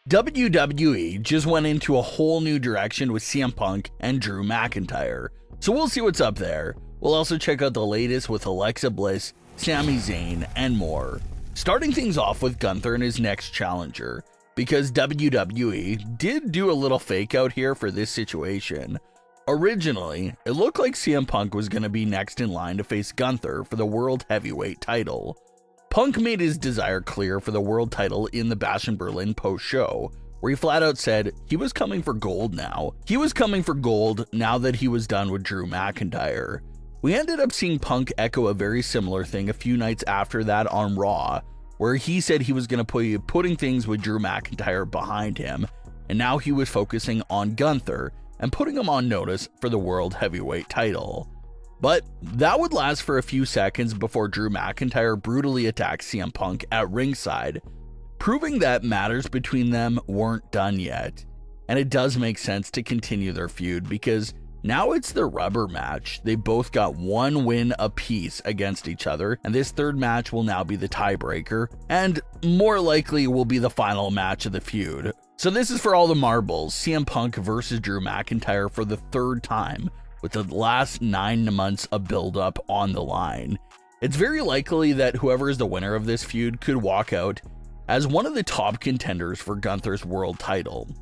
WWE just went into a whole new direction with CM Punk and Drew McIntyre, so we'll see what's up there. We'll also check out the latest with Alexa Bliss, Sami Zayn, and more. Starting things off with Gunther and his next challenger, because WWE did do a little fake out here for this situation. Originally, it looked like CM Punk was going to be next in line to face Gunther for the World Heavyweight title. Punk made his desire clear for the world title in the Bash in Berlin post-show, where he flat out said he was coming for gold now. He was coming for gold now that he was done with Drew McIntyre. We ended up seeing Punk echo a very similar thing a few nights after that on Raw, where he said he was going to be putting things with Drew McIntyre behind him, and now he was focusing on Gunther and putting him on notice for the World Heavyweight title. But that would last for a few seconds before Drew McIntyre brutally attacked CM Punk at ringside, proving that matters between them weren't done yet. And it does make sense to continue their feud because now it's the rubber match. They both got one win apiece against each other, and this third match will now be the tiebreaker, and more likely will be the final match of the feud. So this is for all the marbles, CM Punk versus Drew McIntyre for the third time, with the last 9 months of build-up on the line. It's very likely that whoever is the winner of this feud could walk out as one of the top contenders for Gunther's world title.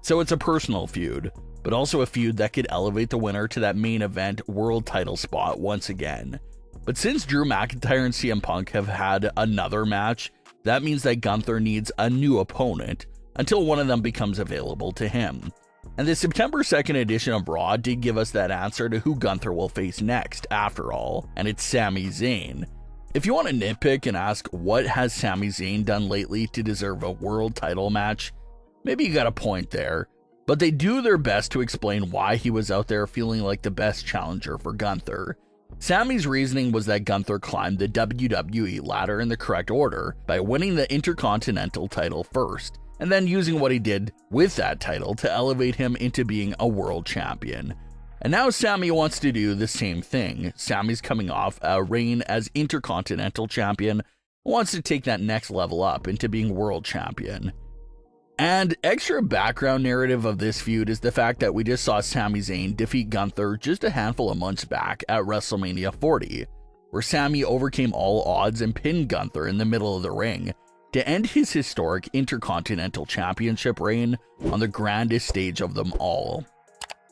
So it's a personal feud, but also a feud that could elevate the winner to that main event world title spot once again. But since Drew McIntyre and CM Punk have had another match, that means that Gunther needs a new opponent until one of them becomes available to him. And the September 2nd edition of Raw did give us that answer to who Gunther will face next, after all, and it's Sami Zayn. If you want to nitpick and ask what has Sami Zayn done lately to deserve a world title match, maybe you got a point there, but they do their best to explain why he was out there feeling like the best challenger for Gunther. Sami's reasoning was that Gunther climbed the WWE ladder in the correct order by winning the Intercontinental title first, and then using what he did with that title to elevate him into being a world champion. And now Sami wants to do the same thing. Sami's coming off a reign as Intercontinental champion, wants to take that next level up into being world champion. And extra background narrative of this feud is the fact that we just saw Sami Zayn defeat Gunther just a handful of months back at WrestleMania 40, where Sami overcame all odds and pinned Gunther in the middle of the ring to end his historic Intercontinental Championship reign on the grandest stage of them all.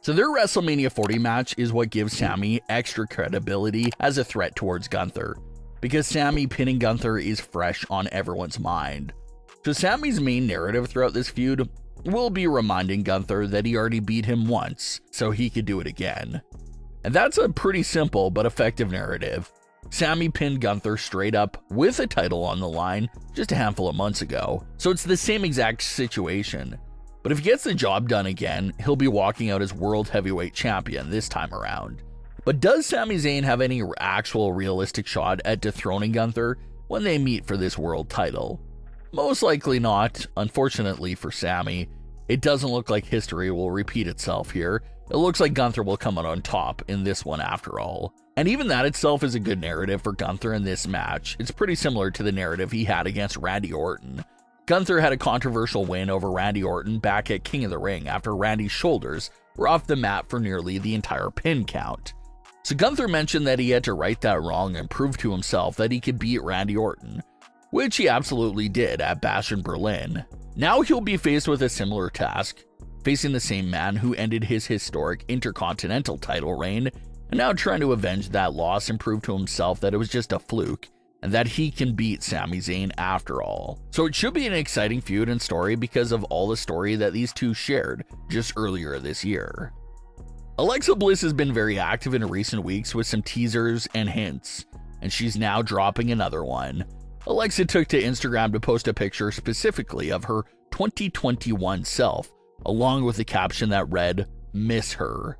So their WrestleMania 40 match is what gives Sami extra credibility as a threat towards Gunther, because Sami pinning Gunther is fresh on everyone's mind. So Sami's main narrative throughout this feud will be reminding Gunther that he already beat him once, so he could do it again. And that's a pretty simple but effective narrative. Sami pinned Gunther straight up with a title on the line just a handful of months ago, so it's the same exact situation. But if he gets the job done again, he'll be walking out as World Heavyweight Champion this time around. But does Sami Zayn have any actual realistic shot at dethroning Gunther when they meet for this world title? Most likely not. Unfortunately for Sami, it doesn't look like history will repeat itself here. It looks like Gunther will come out on top in this one after all. And even that itself is a good narrative for Gunther in this match. It's pretty similar to the narrative he had against Randy Orton. Gunther had a controversial win over Randy Orton back at King of the Ring after Randy's shoulders were off the mat for nearly the entire pin count. So Gunther mentioned that he had to right that wrong and prove to himself that he could beat Randy Orton, which he absolutely did at Bash in Berlin. Now he'll be faced with a similar task, facing the same man who ended his historic Intercontinental title reign, and now trying to avenge that loss and prove to himself that it was just a fluke, and that he can beat Sami Zayn after all. So it should be an exciting feud and story because of all the story that these two shared just earlier this year. Alexa Bliss has been very active in recent weeks with some teasers and hints, and she's now dropping another one. Alexa took to Instagram to post a picture specifically of her 2021 self, along with a caption that read, "Miss her."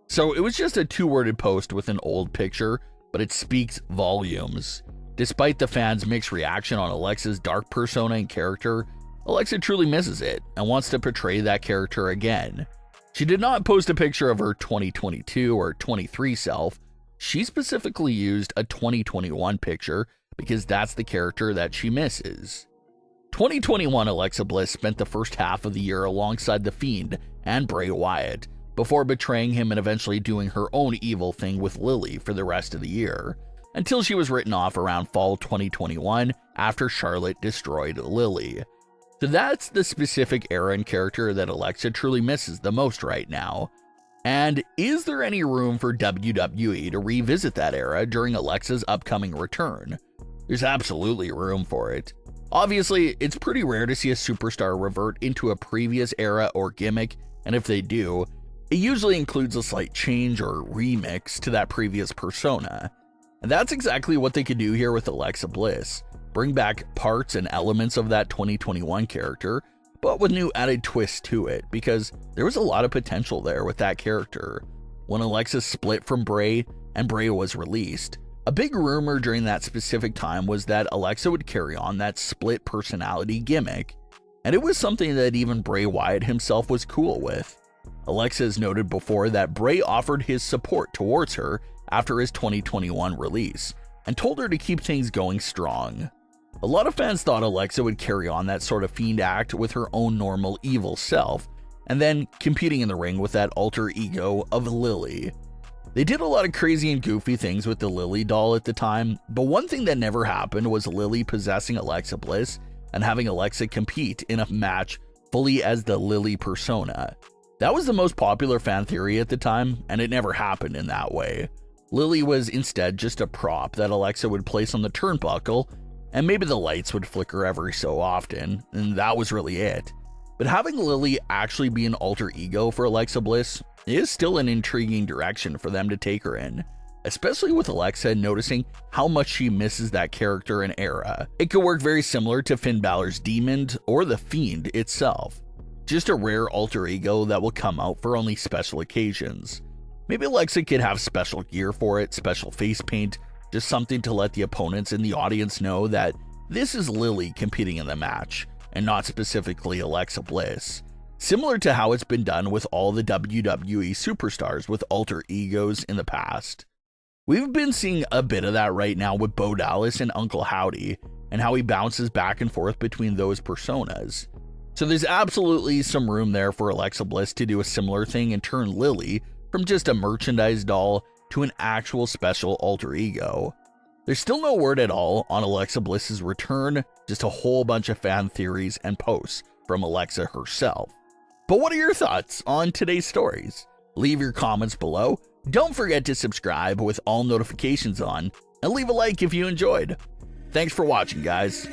So it was just a 2-worded post with an old picture, but it speaks volumes. Despite the fans' mixed reaction on Alexa's dark persona and character, Alexa truly misses it and wants to portray that character again. She did not post a picture of her 2022 or 23 self. She specifically used a 2021 picture because that's the character that she misses. 2021 Alexa Bliss spent the first half of the year alongside The Fiend and Bray Wyatt, before betraying him and eventually doing her own evil thing with Lily for the rest of the year, until she was written off around fall 2021 after Charlotte destroyed Lily. So that's the specific era and character that Alexa truly misses the most right now. And is there any room for WWE to revisit that era during Alexa's upcoming return? There's absolutely room for it. Obviously, it's pretty rare to see a superstar revert into a previous era or gimmick, and if they do, it usually includes a slight change or remix to that previous persona. And that's exactly what they could do here with Alexa Bliss. Bring back parts and elements of that 2021 character, but with new added twists to it, because there was a lot of potential there with that character. When Alexa split from Bray and Bray was released, a big rumor during that specific time was that Alexa would carry on that split personality gimmick, and it was something that even Bray Wyatt himself was cool with. Alexa has noted before that Bray offered his support towards her after his 2021 release, and told her to keep things going strong. A lot of fans thought Alexa would carry on that sort of Fiend act with her own normal evil self, and then competing in the ring with that alter ego of Lily. They did a lot of crazy and goofy things with the Lily doll at the time, but one thing that never happened was Lily possessing Alexa Bliss and having Alexa compete in a match fully as the Lily persona. That was the most popular fan theory at the time, and it never happened in that way. Lily was instead just a prop that Alexa would place on the turnbuckle, and maybe the lights would flicker every so often, and that was really it. But having Lily actually be an alter ego for Alexa Bliss is still an intriguing direction for them to take her in, especially with Alexa noticing how much she misses that character and era. It could work very similar to Finn Balor's Demon or The Fiend itself. Just a rare alter ego that will come out for only special occasions. Maybe Alexa could have special gear for it, special face paint, just something to let the opponents and the audience know that this is Lily competing in the match, and not specifically Alexa Bliss. Similar to how it's been done with all the WWE superstars with alter egos in the past. We've been seeing a bit of that right now with Bo Dallas and Uncle Howdy, and how he bounces back and forth between those personas. So there's absolutely some room there for Alexa Bliss to do a similar thing and turn Lily from just a merchandise doll to an actual special alter ego. There's still no word at all on Alexa Bliss's return, just a whole bunch of fan theories and posts from Alexa herself. But what are your thoughts on today's stories? Leave your comments below. Don't forget to subscribe with all notifications on, and leave a like if you enjoyed. Thanks for watching, guys.